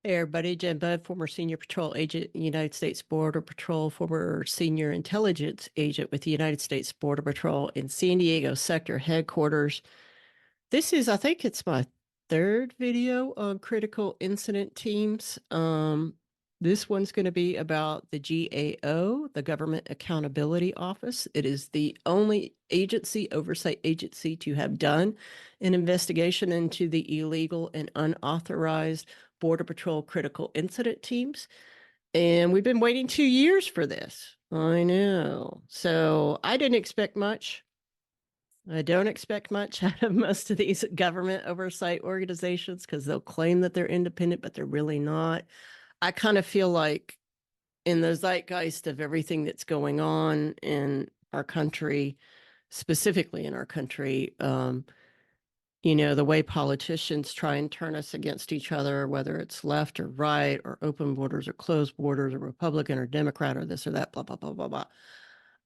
Hey everybody, Jen Budd, former senior patrol agent, United States Border Patrol, former senior intelligence agent with the United States Border Patrol in San Diego sector headquarters. This is, I think it's my third video on critical incident teams. This one's going to be about the GAO, the Government Accountability Office. It is the only oversight agency to have done an investigation into the illegal and unauthorized Border Patrol critical incident teams. And we've been waiting 2 years for this. I know. So I didn't expect much. I don't expect much out of most of these government oversight organizations because they'll claim that they're independent, but they're really not. I kind of feel like in the zeitgeist of everything that's going on in our country, specifically in our country, the way politicians try and turn us against each other, whether it's left or right, or open borders or closed borders, or Republican or Democrat, or this or that, blah, blah, blah, blah, blah.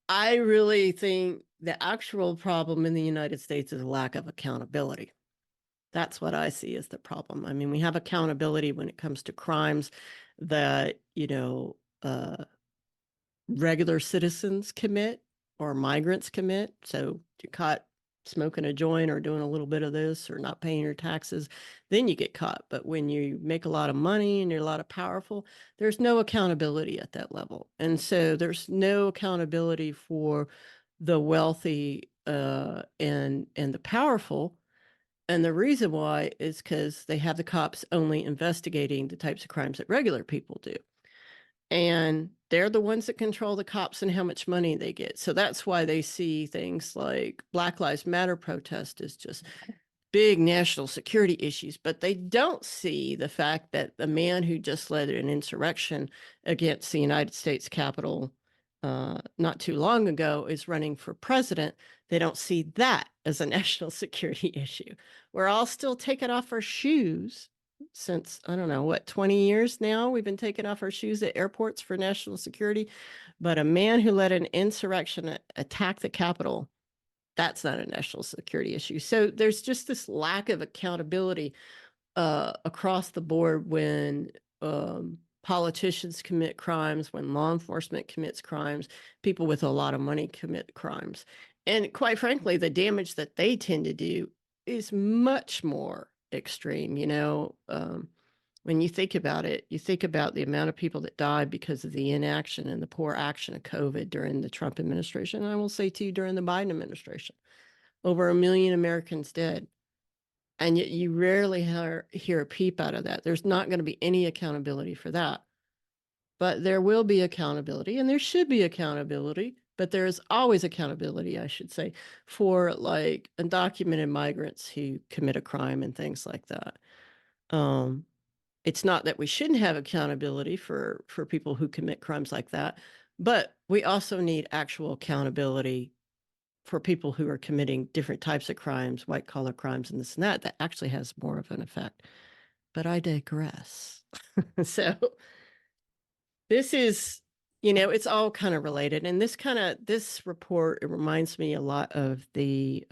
I really think the actual problem in the United States is a lack of accountability. That's what I see as the problem. I mean, we have accountability when it comes to crimes that, regular citizens commit or migrants commit. So you're caught smoking a joint or doing a little bit of this or not paying your taxes, then you get caught. But when you make a lot of money and you're a lot of powerful, there's no accountability at that level. And so there's no accountability for the wealthy and the powerful. And the reason why is because they have the cops only investigating the types of crimes that regular people do. And they're the ones that control the cops and how much money they get. So that's why they see things like Black Lives Matter protest as just big national security issues, but they don't see the fact that the man who just led an insurrection against the United States Capitol not too long ago is running for president. They don't see that as a national security issue. We're all still taking off our shoes since, I don't know, what, 20 years now? We've been taking off our shoes at airports for national security. But a man who led an insurrection attack the Capitol, that's not a national security issue. So there's just this lack of accountability across the board when politicians commit crimes, when law enforcement commits crimes, people with a lot of money commit crimes. And quite frankly, the damage that they tend to do is much more extreme. When you think about it, you think about the amount of people that died because of the inaction and the poor action of COVID during the Trump administration. And I will say too, during the Biden administration, over 1 million Americans dead. And yet you rarely hear a peep out of that. There's not going to be any accountability for that. But there will be accountability, and there should be accountability, but there is always accountability, I should say, for like undocumented migrants who commit a crime and things like that. It's not that we shouldn't have accountability for people who commit crimes like that, but we also need actual accountability for people who are committing different types of crimes, white collar crimes, and this and that actually has more of an effect. But I digress. So this is, it's all kind of related. And this report, it reminds me a lot of the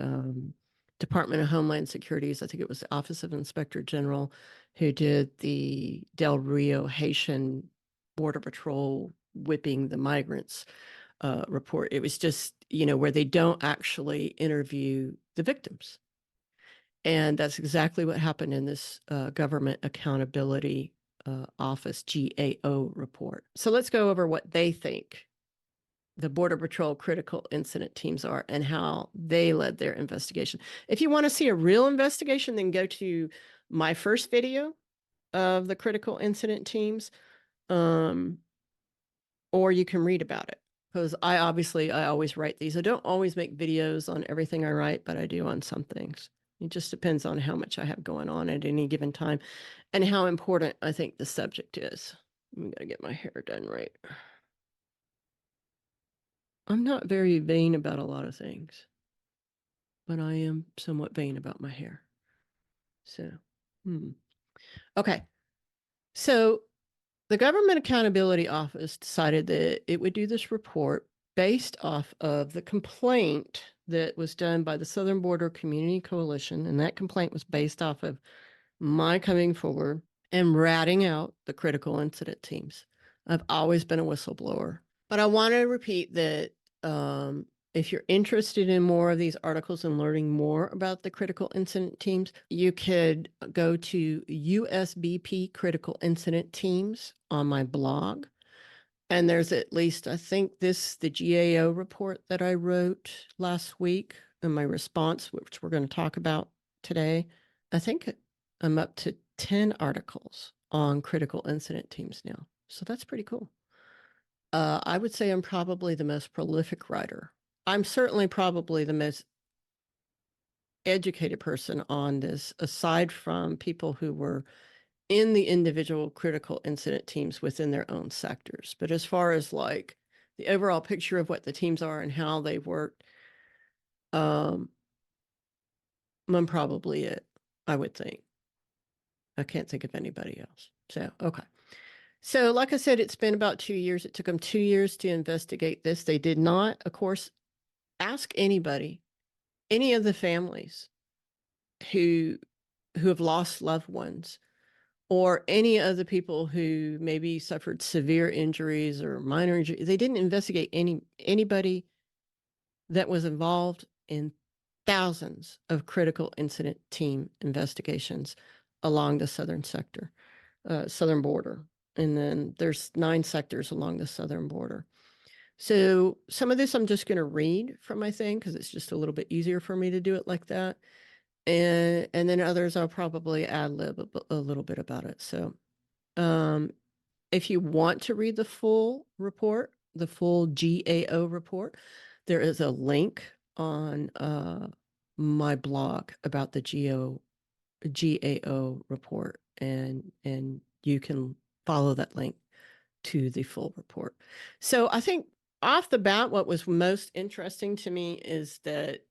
Department of Homeland Security's, I think it was the Office of Inspector General, who did the Del Rio Haitian Border Patrol whipping the migrants report. It was just, where they don't actually interview the victims. And that's exactly what happened in this Government Accountability Office GAO report. So let's go over what they think the Border Patrol critical incident teams are and how they led their investigation. If you want to see a real investigation, then go to my first video of the critical incident teams, or you can read about it. Because I always write these. I don't always make videos on everything I write, but I do on some things. It just depends on how much I have going on at any given time and how important I think the subject is. I'm going to get my hair done right. I'm not very vain about a lot of things, but I am somewhat vain about my hair. So, okay. So the Government Accountability Office decided that it would do this report based off of the complaint that was done by the Southern Border Community Coalition. And that complaint was based off of my coming forward and ratting out the critical incident teams. I've always been a whistleblower, but I want to repeat that if you're interested in more of these articles and learning more about the critical incident teams, you could go to USBP Critical Incident Teams on my blog. And there's at least, I think the GAO report that I wrote last week and my response, which we're going to talk about today. I think I'm up to 10 articles on critical incident teams now. So that's pretty cool. I would say I'm probably the most prolific writer. I'm certainly probably the most educated person on this, aside from people who were in the individual critical incident teams within their own sectors. But as far as like the overall picture of what the teams are and how they work, I'm probably it, I would think. I can't think of anybody else. So, okay. So, like I said, it's been about 2 years. It took them 2 years to investigate this. They did not, of course, ask anybody, any of the families who have lost loved ones, or any of the people who maybe suffered severe injuries or minor injuries. They didn't investigate anybody that was involved in thousands of critical incident team investigations along the southern sector, southern border. And then there's 9 sectors along the southern border. So some of this I'm just going to read from my thing because it's just a little bit easier for me to do it like that. And then others I'll probably ad lib a little bit about it. So if you want to read the full report, the full GAO report, there is a link on my blog about the GAO report, and you can follow that link to the full report. So I think off the bat, what was most interesting to me is that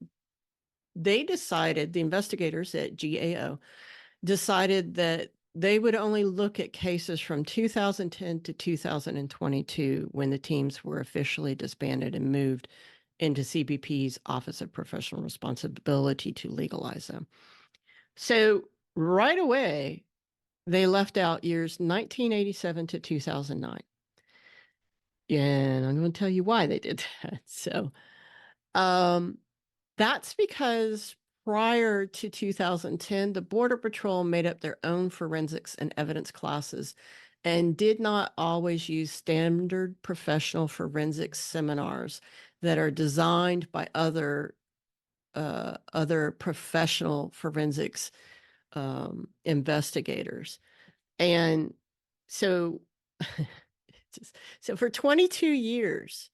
they decided, the investigators at GAO decided that they would only look at cases from 2010 to 2022 when the teams were officially disbanded and moved into CBP's Office of Professional Responsibility to legalize them. So right away, they left out years 1987 to 2009. And I'm going to tell you why they did that. So that's because prior to 2010, the Border Patrol made up their own forensics and evidence classes and did not always use standard professional forensics seminars that are designed by other professional forensics investigators. And so, so for 22 years,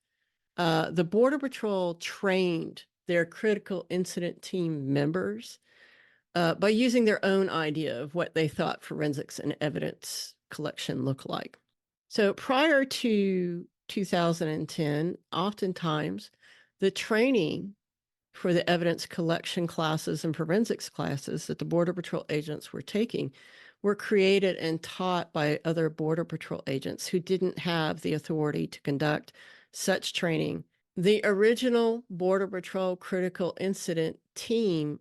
the Border Patrol trained their critical incident team members by using their own idea of what they thought forensics and evidence collection looked like. So prior to 2010, oftentimes the training for the evidence collection classes and forensics classes that the Border Patrol agents were taking were created and taught by other Border Patrol agents who didn't have the authority to conduct such training. The original Border Patrol critical incident team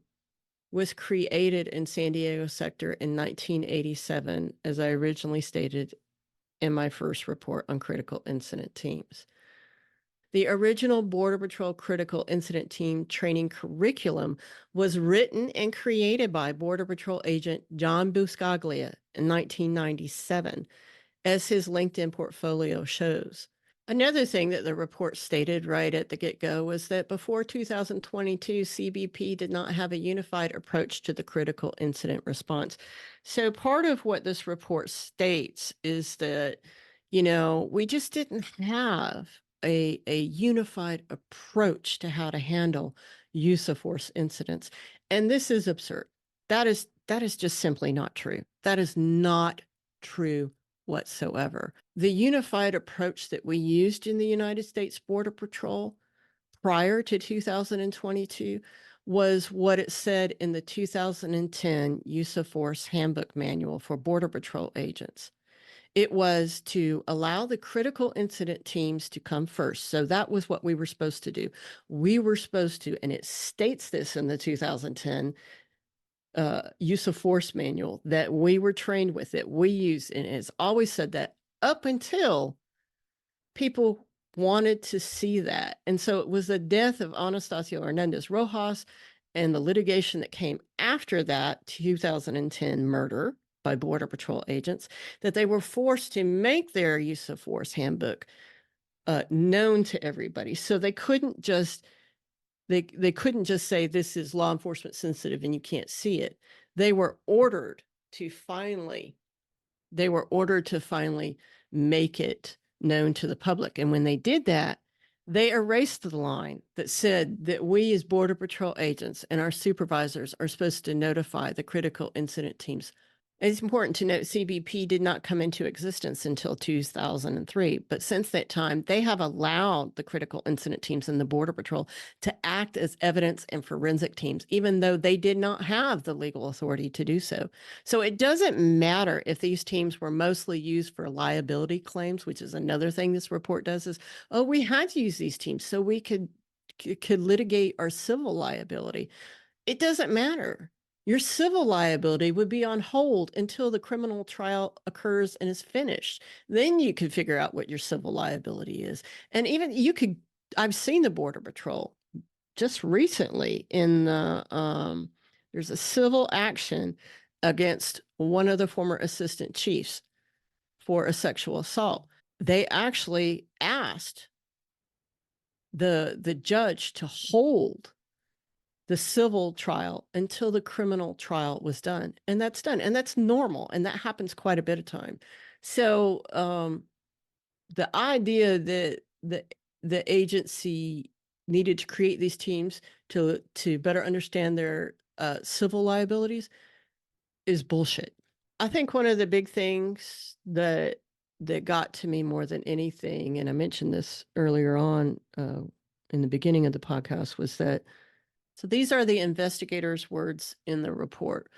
was created in San Diego sector in 1987, as I originally stated in my first report on critical incident teams. The original Border Patrol Critical Incident Team training curriculum was written and created by Border Patrol agent John Buscaglia in 1997, as his LinkedIn portfolio shows. Another thing that the report stated right at the get-go was that before 2022, CBP did not have a unified approach to the critical incident response. So part of what this report states is that, we just didn't have a unified approach to how to handle use of force incidents. And this is absurd. That is just simply not true. That is not true whatsoever. The unified approach that we used in the United States Border Patrol prior to 2022 was what it said in the 2010 Use of Force Handbook Manual for Border Patrol agents. It was to allow the critical incident teams to come first. So that was what we were supposed to do. We were supposed to, and it states this in the 2010 use of force manual that we were trained with, that we use, and it's always said that up until people wanted to see that. And so it was the death of Anastasio Hernandez Rojas and the litigation that came after that 2010 murder by Border Patrol agents that they were forced to make their use of force handbook known to everybody. So they couldn't just couldn't just say this is law enforcement sensitive and you can't see it. They were ordered to finally make it known to the public. And when they did that, they erased the line that said that we as Border Patrol agents and our supervisors are supposed to notify the critical incident teams. It's important to note CBP did not come into existence until 2003, but since that time, they have allowed the critical incident teams and the Border Patrol to act as evidence and forensic teams, even though they did not have the legal authority to do so. So it doesn't matter if these teams were mostly used for liability claims, which is another thing this report does is, oh, we had to use these teams so we could litigate our civil liability. It doesn't matter. Your civil liability would be on hold until the criminal trial occurs and is finished. Then you can figure out what your civil liability is. And even I've seen the Border Patrol just recently in the, there's a civil action against one of the former assistant chiefs for a sexual assault. They actually asked the judge to hold the civil trial until the criminal trial was done. And that's done. And that's normal. And that happens quite a bit of time. So the idea that the agency needed to create these teams to better understand their civil liabilities is bullshit. I think one of the big things that got to me more than anything, and I mentioned this earlier on in the beginning of the podcast, was that so these are the investigators' words in the report.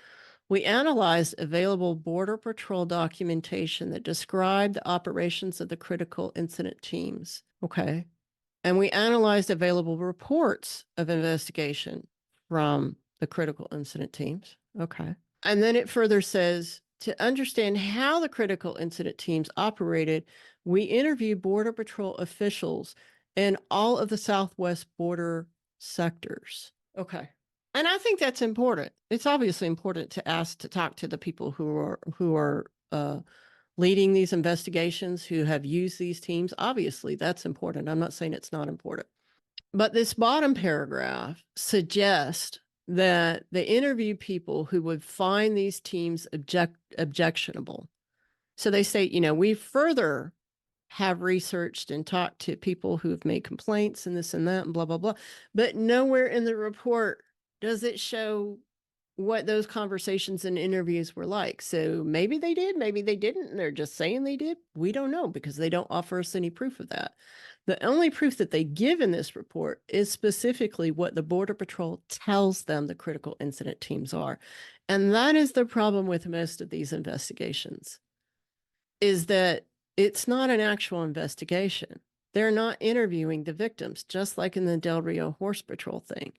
We analyzed available Border Patrol documentation that described the operations of the critical incident teams. Okay. And we analyzed available reports of investigation from the critical incident teams. Okay. And then it further says, to understand how the critical incident teams operated, we interviewed Border Patrol officials in all of the Southwest border sectors. Okay. And I think that's important. It's obviously important to talk to the people who are leading these investigations, who have used these teams. Obviously, that's important. I'm not saying it's not important. But this bottom paragraph suggests that they interview people who would find these teams objectionable. So they say, we further have researched and talked to people who have made complaints and this and that and blah, blah, blah. But nowhere in the report does it show what those conversations and interviews were like. So maybe they did, maybe they didn't. And they're just saying they did. We don't know because they don't offer us any proof of that. The only proof that they give in this report is specifically what the Border Patrol tells them the critical incident teams are. And that is the problem with most of these investigations, is that it's not an actual investigation. They're not interviewing the victims, just like in the Del Rio Horse Patrol thing.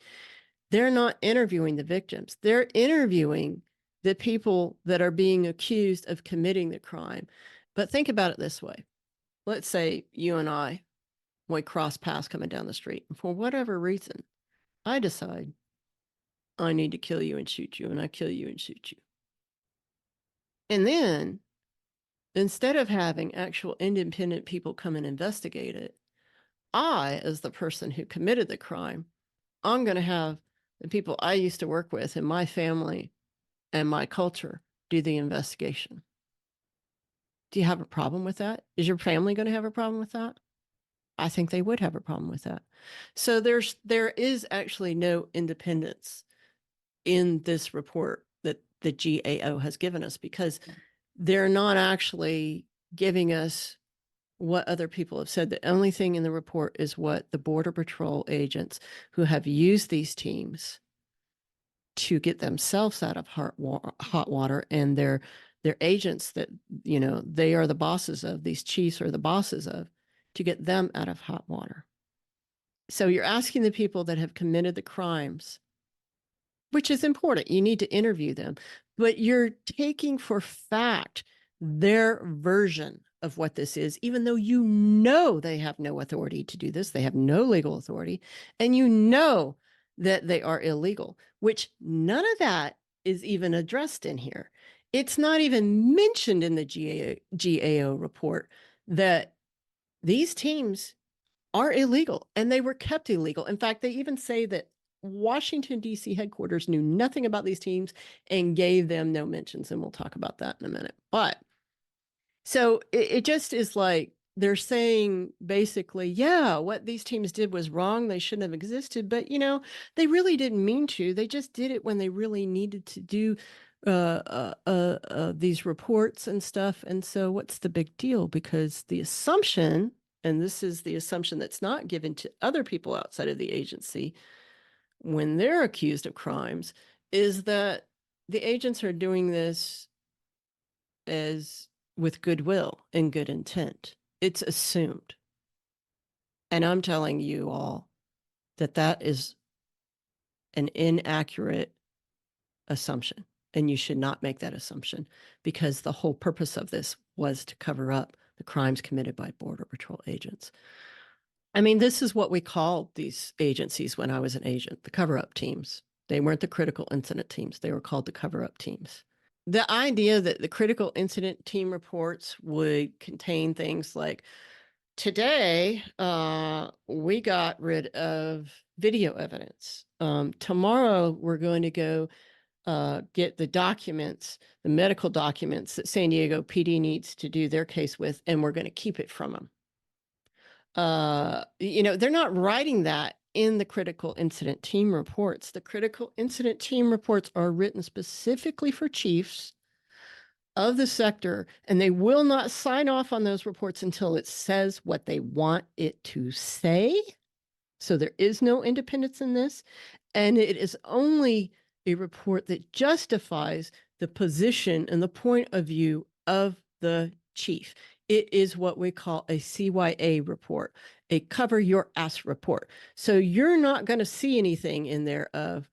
They're not interviewing the victims. They're interviewing the people that are being accused of committing the crime. But think about it this way. Let's say you and I, we cross paths coming down the street. And for whatever reason, I decide I need to kill you and shoot you, and I kill you and shoot you. And then instead of having actual independent people come and investigate it, I, as the person who committed the crime, I'm going to have the people I used to work with in my family and my culture do the investigation. Do you have a problem with that? Is your family going to have a problem with that? I think they would have a problem with that. So there is actually no independence in this report that the GAO has given us, because they're not actually giving us what other people have said. The only thing in the report is what the Border Patrol agents who have used these teams to get themselves out of hot water, and their agents that, they are the bosses of, these chiefs are the bosses of, to get them out of hot water. So you're asking the people that have committed the crimes, which is important. You need to interview them, but you're taking for fact their version of what this is, even though you know they have no authority to do this. They have no legal authority, and you know that they are illegal, which none of that is even addressed in here. It's not even mentioned in the GAO report that these teams are illegal and they were kept illegal. In fact, they even say that Washington, D.C. headquarters knew nothing about these teams and gave them no mentions. And we'll talk about that in a minute. But so it just is like they're saying basically, yeah, what these teams did was wrong. They shouldn't have existed. But, they really didn't mean to. They just did it when they really needed to do these reports and stuff. And so what's the big deal? Because the assumption, and this is the assumption that's not given to other people outside of the agency when they're accused of crimes, is that the agents are doing this as with goodwill and good intent. It's assumed. And I'm telling you all that that is an inaccurate assumption. And you should not make that assumption, because the whole purpose of this was to cover up the crimes committed by Border Patrol agents. I mean, this is what we called these agencies when I was an agent, the cover-up teams. They weren't the critical incident teams. They were called the cover-up teams. The idea that the critical incident team reports would contain things like, today, we got rid of video evidence. Tomorrow, we're going to go get the documents, the medical documents that San Diego PD needs to do their case with, and we're going to keep it from them. They're not writing that in the critical incident team reports. The critical incident team reports are written specifically for chiefs of the sector, and they will not sign off on those reports until it says what they want it to say. So there is no independence in this, and it is only a report that justifies the position and the point of view of the chief. It is what we call a CYA report, a cover your ass report. So you're not going to see anything in there of,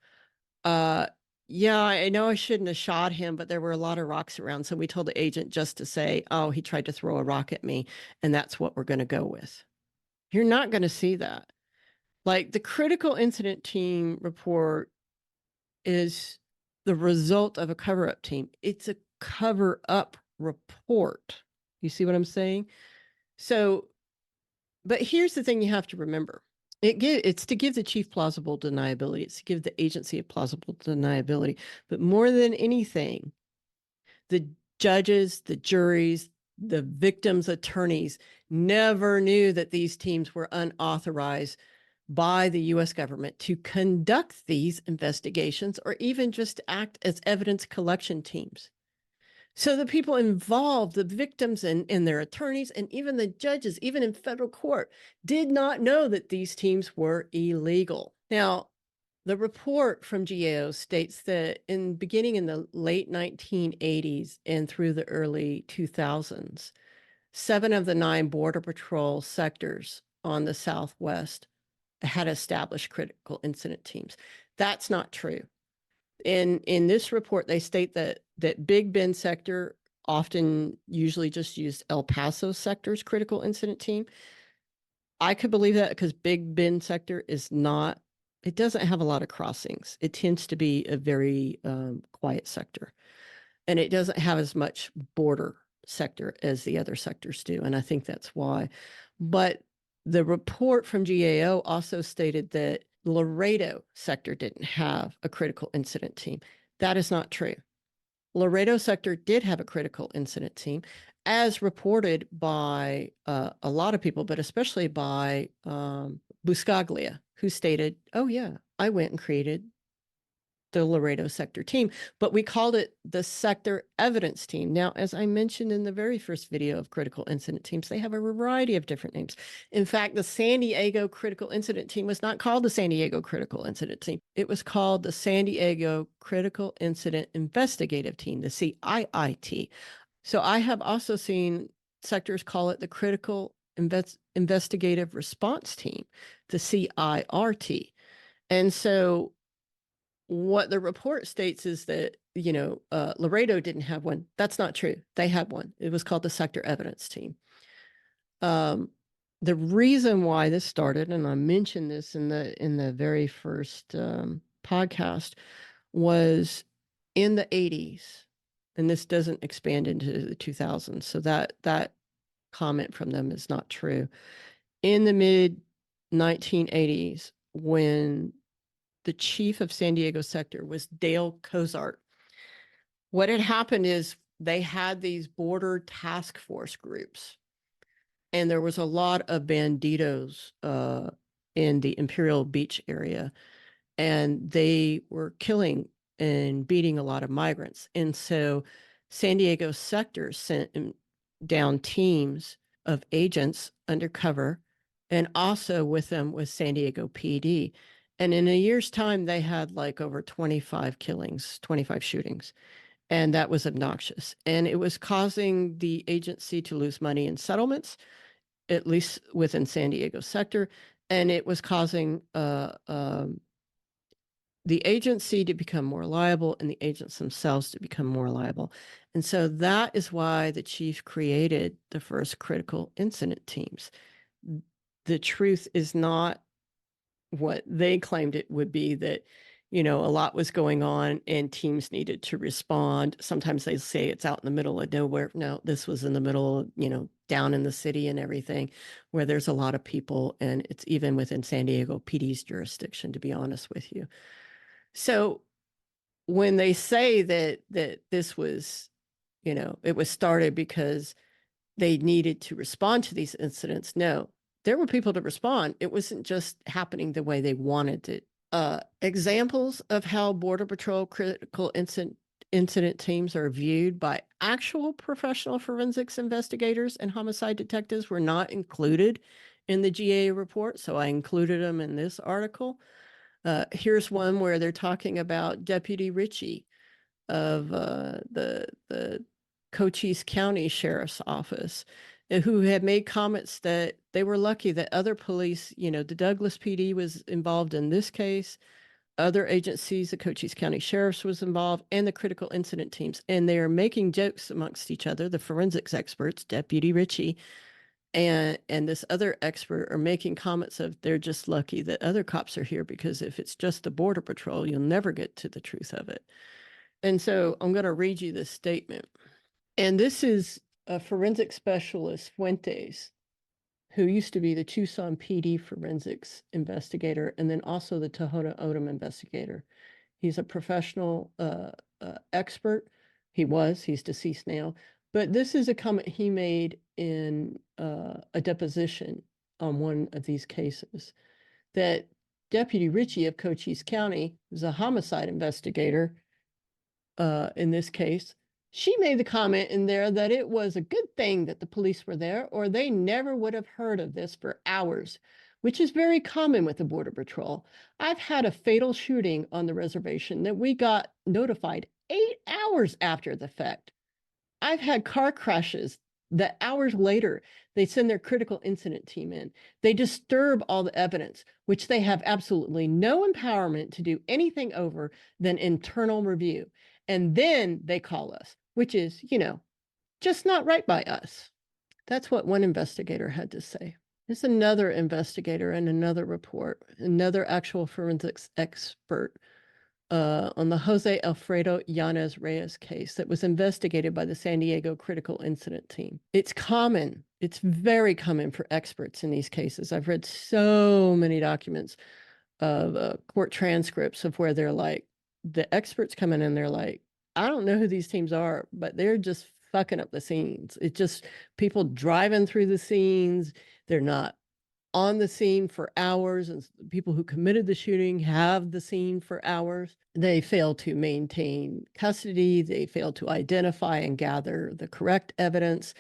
yeah, I know I shouldn't have shot him, but there were a lot of rocks around. So we told the agent just to say, oh, he tried to throw a rock at me, and that's what we're going to go with. You're not going to see that. Like, the critical incident team report is the result of a cover-up team. It's a cover-up report. You see what I'm saying? So, but here's the thing you have to remember. It's to give the chief plausible deniability. It's to give the agency a plausible deniability. But more than anything, the judges, the juries, the victims' attorneys never knew that these teams were unauthorized by the U.S. government to conduct these investigations or even just act as evidence collection teams. So the people involved, the victims and their attorneys, and even the judges, even in federal court, did not know that these teams were illegal. Now, the report from GAO states that beginning in the late 1980s and through the early 2000s, 7 of the 9 Border Patrol sectors on the Southwest had established critical incident teams. That's not true. In this report, they state that Big Bend sector often usually just used El Paso sector's critical incident team. I could believe that because Big Bend sector it doesn't have a lot of crossings. It tends to be a very quiet sector, and it doesn't have as much border sector as the other sectors do. And I think that's why. But the report from GAO also stated that Laredo sector didn't have a critical incident team. That is not true. Laredo sector did have a critical incident team, as reported by a lot of people, but especially by Buscaglia, who stated, oh yeah, I went and created the Laredo sector team, but we called it the sector evidence team. Now, as I mentioned in the very first video of critical incident teams, they have a variety of different names. In fact, the San Diego critical incident team was not called the San Diego critical incident team. It was called the San Diego Critical Incident Investigative Team, the CIIT. So I have also seen sectors call it the Critical Investigative Response Team, the CIRT. And so what the report states is that, Laredo didn't have one. That's not true. They had one. It was called the Sector Evidence Team. The reason why this started, and I mentioned this in the very first podcast, was in the 80s, and this doesn't expand into the 2000s. So that comment from them is not true. In the mid 1980s, when the chief of San Diego sector was Dale Cozart, what had happened is they had these border task force groups, and there was a lot of banditos in the Imperial Beach area, and they were killing and beating a lot of migrants. And so San Diego sector sent down teams of agents undercover, and also with them was San Diego PD. And in a year's time, they had like over 25 killings, 25 shootings. And that was obnoxious. And it was causing the agency to lose money in settlements, at least within San Diego sector. And it was causing the agency to become more liable and the agents themselves to become more liable. And so that is why the chief created the first critical incident teams. The truth is not what they claimed it would be, that, a lot was going on and teams needed to respond. Sometimes they say it's out in the middle of nowhere. No, this was in the middle, down in the city and everything, where there's a lot of people, and it's even within San Diego PD's jurisdiction, to be honest with you. So when they say that this was, it was started because they needed to respond to these incidents, no, there were people to respond. It wasn't just happening the way they wanted it. Examples of how Border Patrol critical incident teams are viewed by actual professional forensics investigators and homicide detectives were not included in the GA report, so I included them in this article. Here's one where they're talking about Deputy Ritchie of the Cochise County Sheriff's Office, who had made comments that they were lucky that other police, the Douglas PD was involved in this case, other agencies, the Cochise County Sheriff's was involved, and the critical incident teams. And they are making jokes amongst each other. The forensics experts, Deputy Ritchie and this other expert, are making comments of they're just lucky that other cops are here, because if it's just the Border Patrol, you'll never get to the truth of it. And so I'm going to read you this statement. And this is a forensic specialist, Fuentes, who used to be the Tucson PD forensics investigator and then also the Tohono O'odham investigator. He's a professional expert. He's deceased now. But this is a comment he made in a deposition on one of these cases, that Deputy Ritchie of Cochise County, who's a homicide investigator in this case, she made the comment in there that it was a good thing that the police were there, or they never would have heard of this for hours, which is very common with the Border Patrol. I've had a fatal shooting on the reservation that we got notified 8 hours after the fact. I've had car crashes that hours later, they send their critical incident team in. They disturb all the evidence, which they have absolutely no empowerment to do anything over than internal review. And then they call us, which is, just not right by us. That's what one investigator had to say. There's another investigator in another report, another actual forensics expert on the Jose Alfredo Yanez Reyes case that was investigated by the San Diego Critical Incident Team. It's common. It's very common for experts in these cases. I've read so many documents of court transcripts of where they're like, the experts come in and they're like, I don't know who these teams are, but they're just fucking up the scenes. It's just people driving through the scenes. They're not on the scene for hours, and people who committed the shooting have the scene for hours. They fail to maintain custody. They fail to identify and gather the correct evidence.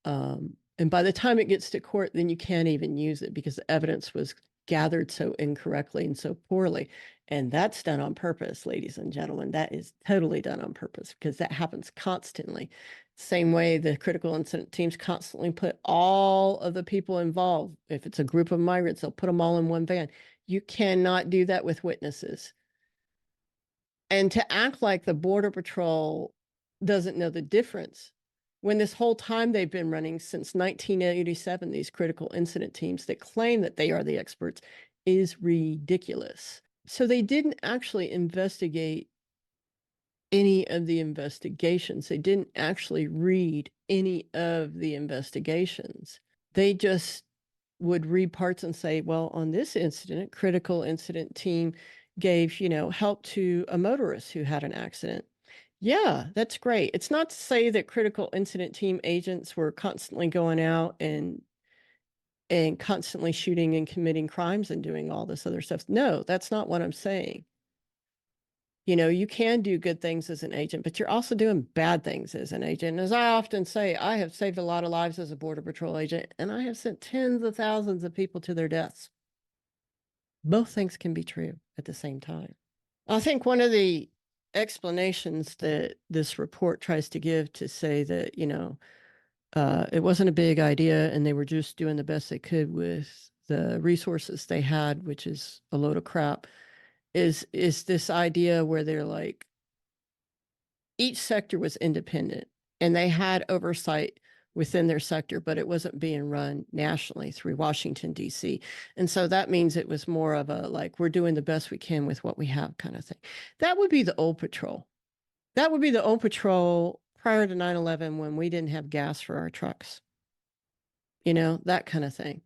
And by the time it gets to court, then you can't even use it because the evidence was gathered so incorrectly and so poorly. And that's done on purpose, ladies and gentlemen. That is totally done on purpose because that happens constantly. Same way the critical incident teams constantly put all of the people involved. If it's a group of migrants, they'll put them all in one van. You cannot do that with witnesses. And to act like the Border Patrol doesn't know the difference when this whole time they've been running since 1987, these critical incident teams that claim that they are the experts is ridiculous. So they didn't actually investigate any of the investigations. They didn't actually read any of the investigations. They just would read parts and say, well, on this incident, critical incident team gave, help to a motorist who had an accident. Yeah, that's great. It's not to say that critical incident team agents were constantly going out and constantly shooting and committing crimes and doing all this other stuff. No, that's not what I'm saying. You can do good things as an agent, but you're also doing bad things as an agent. And as I often say, I have saved a lot of lives as a Border Patrol agent, and I have sent tens of thousands of people to their deaths. Both things can be true at the same time. I think one of the explanations that this report tries to give to say that, it wasn't a big idea and they were just doing the best they could with the resources they had, which is a load of crap, is this idea where they're like, each sector was independent and they had oversight within their sector, but it wasn't being run nationally through Washington, D.C. And so that means it was more of a like, we're doing the best we can with what we have kind of thing. That would be the old patrol. That would be the old patrol prior to 9/11 when we didn't have gas for our trucks. That kind of thing.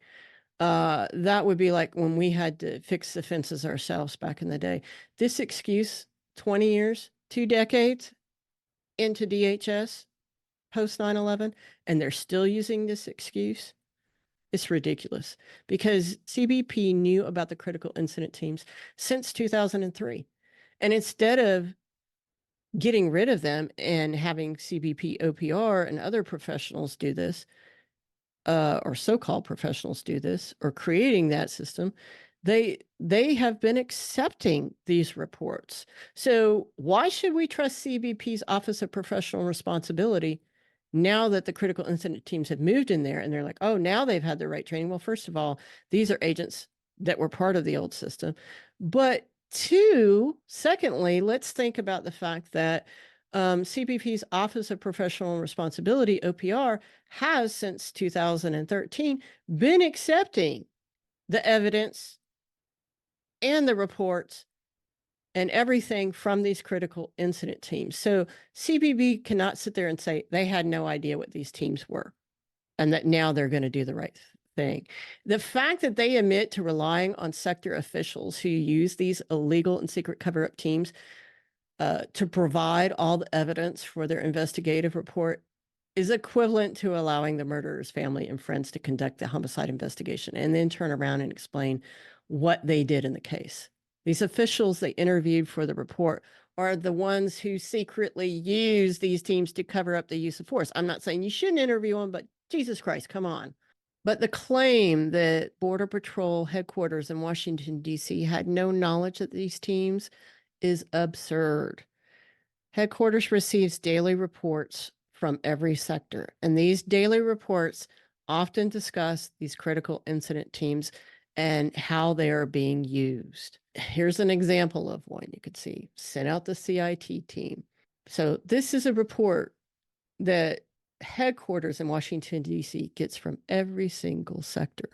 That would be like when we had to fix the fences ourselves back in the day. This excuse, 20 years, 2 decades into DHS post 9/11, and they're still using this excuse. It's ridiculous because CBP knew about the critical incident teams since 2003. And instead of getting rid of them and having CBP OPR and other professionals do this, or so-called professionals do this, or creating that system, they have been accepting these reports. So why should we trust CBP's Office of Professional Responsibility now that the critical incident teams have moved in there and they're like, oh, now they've had the right training? Well, first of all, these are agents that were part of the old system. But secondly, let's think about the fact that CBP's Office of Professional Responsibility, OPR, has since 2013 been accepting the evidence and the reports and everything from these critical incident teams. So CBP cannot sit there and say they had no idea what these teams were and that now they're going to do the right thing. The fact that they admit to relying on sector officials who use these illegal and secret cover-up teams to provide all the evidence for their investigative report is equivalent to allowing the murderer's family and friends to conduct the homicide investigation and then turn around and explain what they did in the case. These officials they interviewed for the report are the ones who secretly use these teams to cover up the use of force. I'm not saying you shouldn't interview them, but Jesus Christ, come on. But the claim that Border Patrol headquarters in Washington, D.C. had no knowledge that these teams is absurd. Headquarters receives daily reports from every sector, and these daily reports often discuss these critical incident teams and how they are being used. Here's an example of one you could see. Sent out the CIT team. So this is a report that headquarters in Washington, D.C. gets from every single sector.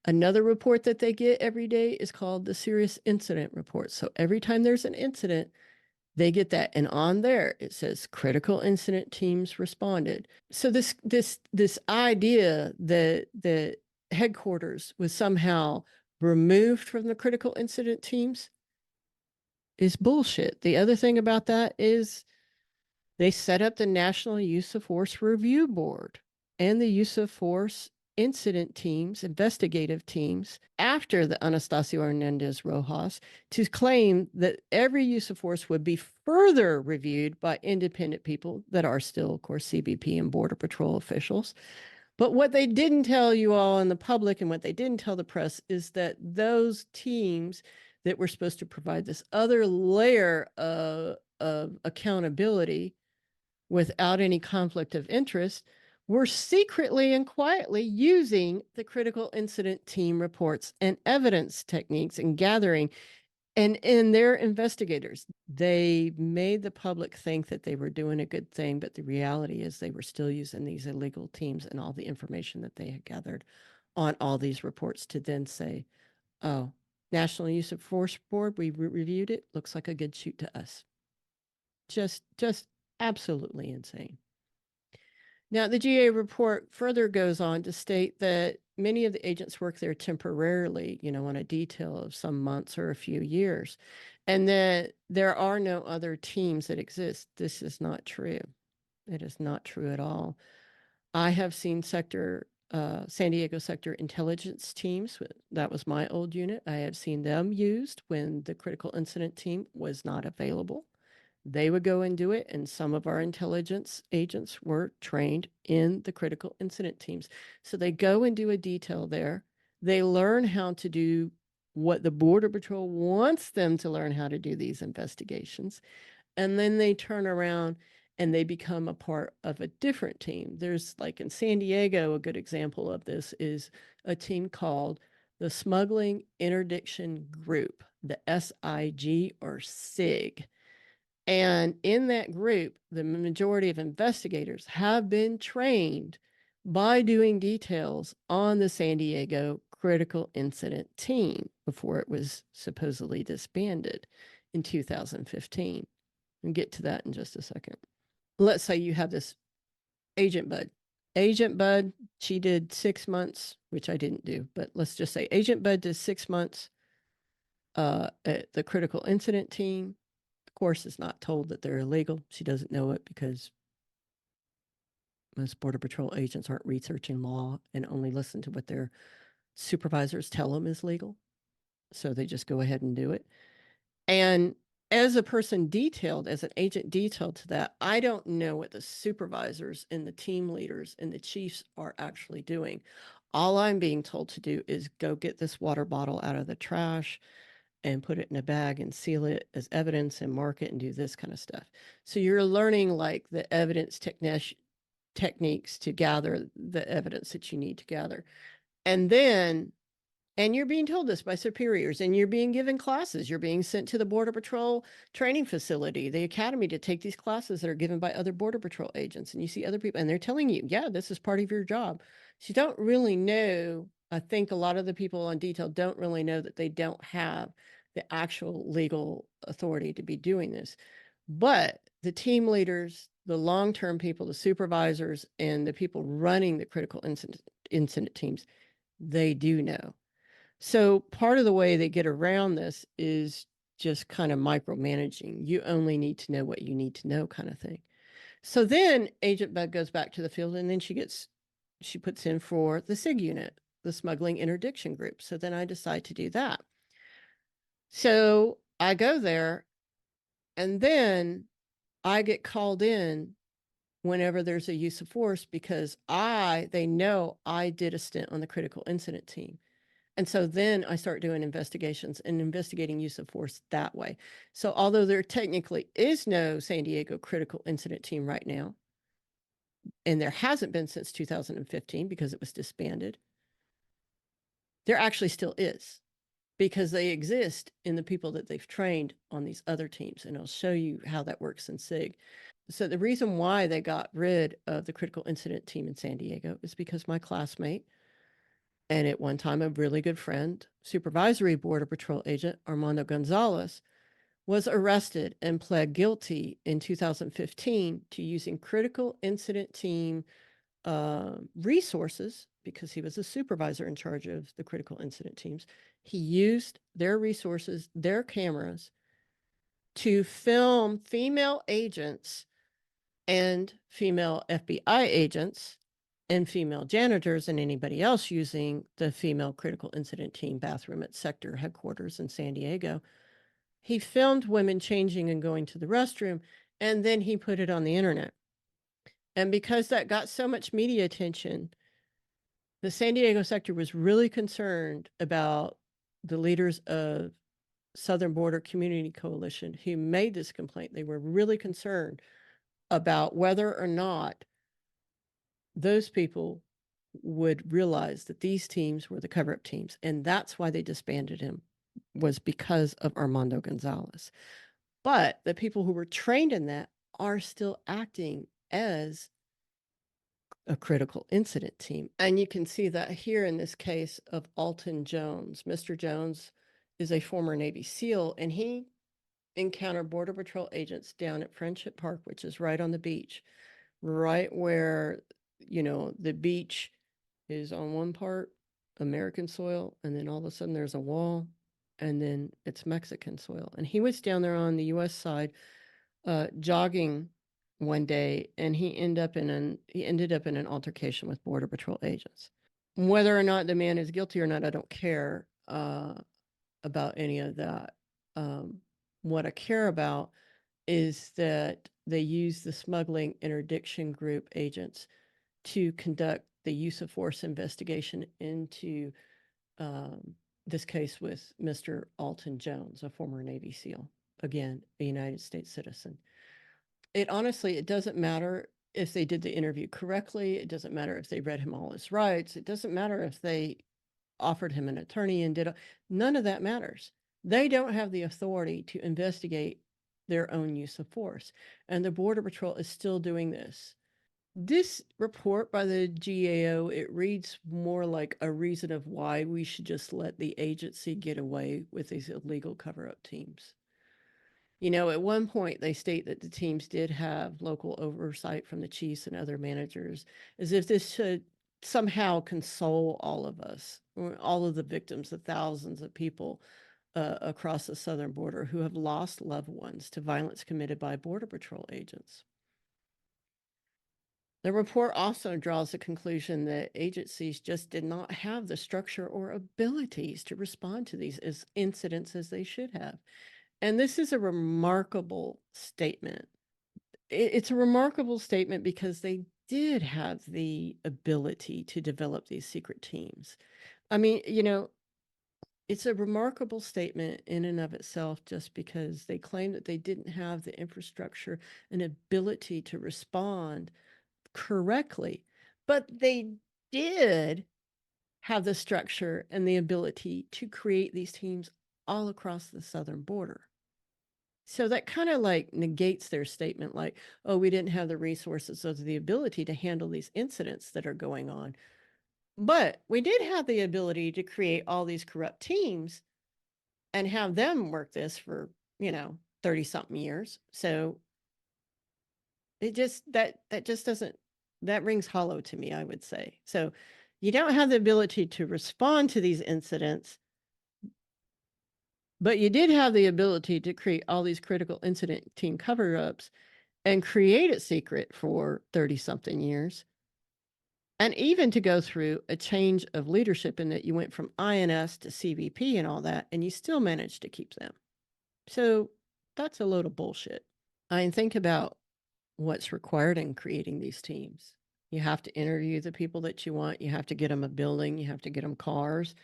Another report that they get every day is called the Serious Incident Report. So every time there's an incident, they get that. And on there, it says critical incident teams responded. So this idea that the headquarters was somehow removed from the critical incident teams is bullshit. The other thing about that is they set up the National Use of Force Review Board and the Use of Force incident teams, investigative teams, after the Anastasio Hernandez Rojas to claim that every use of force would be further reviewed by independent people that are still, of course, CBP and Border Patrol officials. But what they didn't tell you all in the public and what they didn't tell the press is that those teams that were supposed to provide this other layer of accountability without any conflict of interest were secretly and quietly using the critical incident team reports and evidence techniques and gathering And their investigators, they made the public think that they were doing a good thing, but the reality is they were still using these illegal teams and all the information that they had gathered on all these reports to then say, oh, National Use of Force Board, we reviewed it, looks like a good shoot to us. Just absolutely insane. Now, the GA report further goes on to state that many of the agents work there temporarily, on a detail of some months or a few years, and that there are no other teams that exist. This is not true. It is not true at all. I have seen San Diego sector intelligence teams. That was my old unit. I have seen them used when the critical incident team was not available. They would go and do it, and some of our intelligence agents were trained in the critical incident teams. So they go and do a detail there. They learn how to do what the Border Patrol wants them to learn how to do these investigations. And then they turn around and they become a part of a different team. There's, like in San Diego, a good example of this is a team called the Smuggling Interdiction Group, the SIG or SIG. And in that group, the majority of investigators have been trained by doing details on the San Diego critical incident team before it was supposedly disbanded in 2015. We'll get to that in just a second. Let's say you have this Agent Bud. Agent Bud, she did 6 months, which I didn't do, but let's just say Agent Bud did 6 months at the critical incident team. Of course, is not told that they're illegal. She doesn't know it because most Border Patrol agents aren't researching law and only listen to what their supervisors tell them is legal. So they just go ahead and do it. And as a person detailed, as an agent detailed to that, I don't know what the supervisors and the team leaders and the chiefs are actually doing. All I'm being told to do is go get this water bottle out of the trash and put it in a bag and seal it as evidence and mark it and do this kind of stuff. So you're learning like the evidence techniques to gather the evidence that you need to gather. And you're being told this by superiors, and you're being given classes. You're being sent to the Border Patrol training facility, the academy, to take these classes that are given by other Border Patrol agents. And you see other people, and they're telling you, yeah, this is part of your job. So you don't really know. I think a lot of the people on detail don't really know that they don't have the actual legal authority to be doing this. But the team leaders, the long-term people, the supervisors, and the people running the critical incident teams, they do know. So part of the way they get around this is just kind of micromanaging. You only need to know what you need to know, kind of thing. So then Agent Bud goes back to the field, and then she puts in for the SIG unit, the Smuggling Interdiction Group. So then I decide to do that. So I go there, and then I get called in whenever there's a use of force because they know I did a stint on the critical incident team. And so then I start doing investigations and investigating use of force that way. So although there technically is no San Diego critical incident team right now, and there hasn't been since 2015 because it was disbanded, there actually still is, because they exist in the people that they've trained on these other teams. And I'll show you how that works in SIG. So the reason why they got rid of the critical incident team in San Diego is because my classmate, and at one time a really good friend, supervisory Border Patrol agent Armando Gonzalez, was arrested and pled guilty in 2015 to using critical incident team resources, because he was a supervisor in charge of the critical incident teams. He used their resources, their cameras, to film female agents and female FBI agents and female janitors and anybody else using the female critical incident team bathroom at sector headquarters in San Diego. He filmed women changing and going to the restroom, and then he put it on the internet. And because that got so much media attention, the San Diego sector was really concerned about the leaders of Southern Border Community Coalition who made this complaint. They were really concerned about whether or not those people would realize that these teams were the cover-up teams. And that's why they disbanded him was because of Armando Gonzalez. But the people who were trained in that are still acting as a critical incident team. And you can see that here in this case of Alton Jones. Mr. Jones is a former Navy SEAL, and he encountered Border Patrol agents down at Friendship Park, which is right on the beach, right where, the beach is on one part American soil, and then all of a sudden there's a wall, and then it's Mexican soil. And he was down there on the US side jogging one day, and he ended up in an altercation with Border Patrol agents. Whether or not the man is guilty or not, I don't care about any of that. What I care about is that they use the smuggling interdiction group agents to conduct the use of force investigation into this case with Mr. Alton Jones, a former Navy SEAL, again, a United States citizen. It doesn't matter if they did the interview correctly. It doesn't matter if they read him all his rights. It doesn't matter if they offered him an attorney and none of that matters. They don't have the authority to investigate their own use of force. And the Border Patrol is still doing this. This report by the GAO, it reads more like a reason of why we should just let the agency get away with these illegal cover-up teams. At one point, they state that the teams did have local oversight from the chiefs and other managers, as if this should somehow console all of us, all of the victims, the thousands of people across the southern border who have lost loved ones to violence committed by Border Patrol agents. The report also draws the conclusion that agencies just did not have the structure or abilities to respond to these incidents as they should have. And this is a remarkable statement. It's a remarkable statement because they did have the ability to develop these secret teams. I mean, it's a remarkable statement in and of itself just because they claim that they didn't have the infrastructure and ability to respond correctly, but they did have the structure and the ability to create these teams all across the southern border. So that kind of like negates their statement like, oh, we didn't have the resources or the ability to handle these incidents that are going on. But we did have the ability to create all these corrupt teams and have them work this for, 30 something years. So it just that just doesn't that rings hollow to me, I would say. So you don't have the ability to respond to these incidents, but you did have the ability to create all these critical incident team cover-ups and create it secret for 30 something years. And even to go through a change of leadership in that you went from INS to CBP and all that, and you still managed to keep them. So that's a load of bullshit. I mean, think about what's required in creating these teams. You have to interview the people that you want. You have to get them a building. You have to get them cars.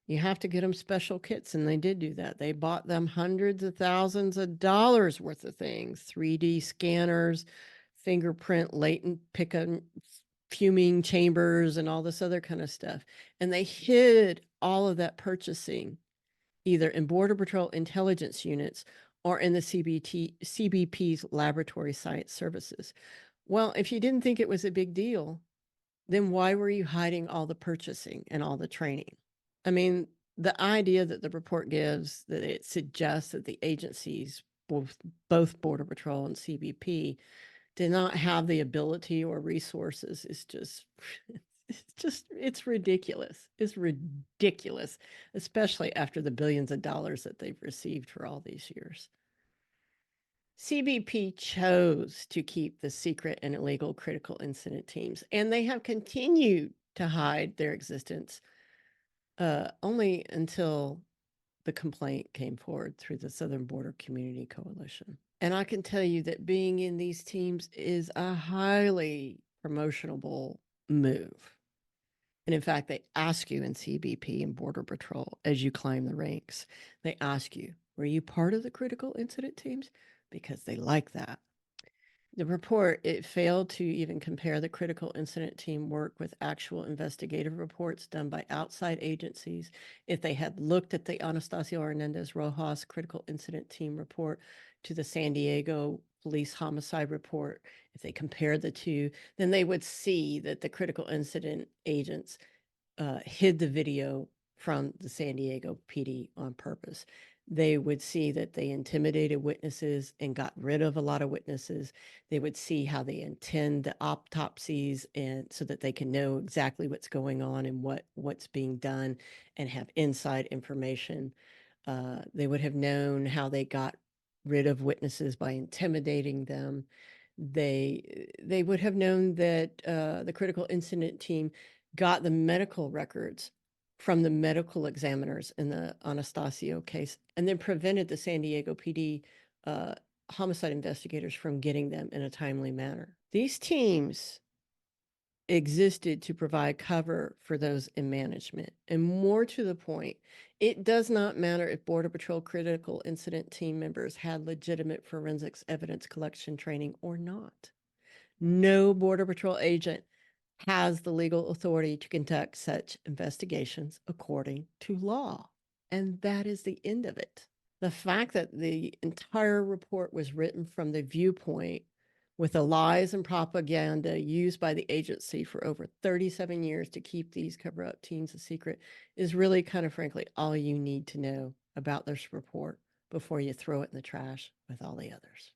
You have to get them special kits. And they did do that. They bought them hundreds of thousands of dollars worth of things, 3D scanners, fingerprint, latent pickup, fuming chambers, and all this other kind of stuff. And they hid all of that purchasing either in Border Patrol intelligence units or in the CBP's laboratory science services. Well, if you didn't think it was a big deal, then why were you hiding all the purchasing and all the training? I mean, the idea that the report gives that it suggests that the agencies, both Border Patrol and CBP, did not have the ability or resources is it's ridiculous. It's ridiculous, especially after the billions of dollars that they've received for all these years. CBP chose to keep the secret and illegal critical incident teams, and they have continued to hide their existence only until the complaint came forward through the Southern Border Community Coalition. And I can tell you that being in these teams is a highly promotionable move. And in fact, they ask you in CBP and Border Patrol as you climb the ranks, they ask you, were you part of the critical incident teams? Because they like that. The report, it failed to even compare the critical incident team work with actual investigative reports done by outside agencies. If they had looked at the Anastasio Hernandez Rojas critical incident team report to the San Diego police homicide report, if they compared the two, then they would see that the critical incident agents hid the video from the San Diego PD on purpose. They would see that they intimidated witnesses and got rid of a lot of witnesses. They would see how they intend the autopsies and so that they can know exactly what's going on and what's being done and have inside information. They would have known how they got rid of witnesses by intimidating them. They would have known that the critical incident team got the medical records from the medical examiners in the Anastasio case and then prevented the San Diego PD homicide investigators from getting them in a timely manner. These teams existed to provide cover for those in management. And more to the point, it does not matter if Border Patrol critical incident team members had legitimate forensics evidence collection training or not. No Border Patrol agent has the legal authority to conduct such investigations according to law. And that is the end of it. The fact that the entire report was written from the viewpoint with the lies and propaganda used by the agency for over 37 years to keep these cover up teams a secret is really kind of frankly all you need to know about this report before you throw it in the trash with all the others.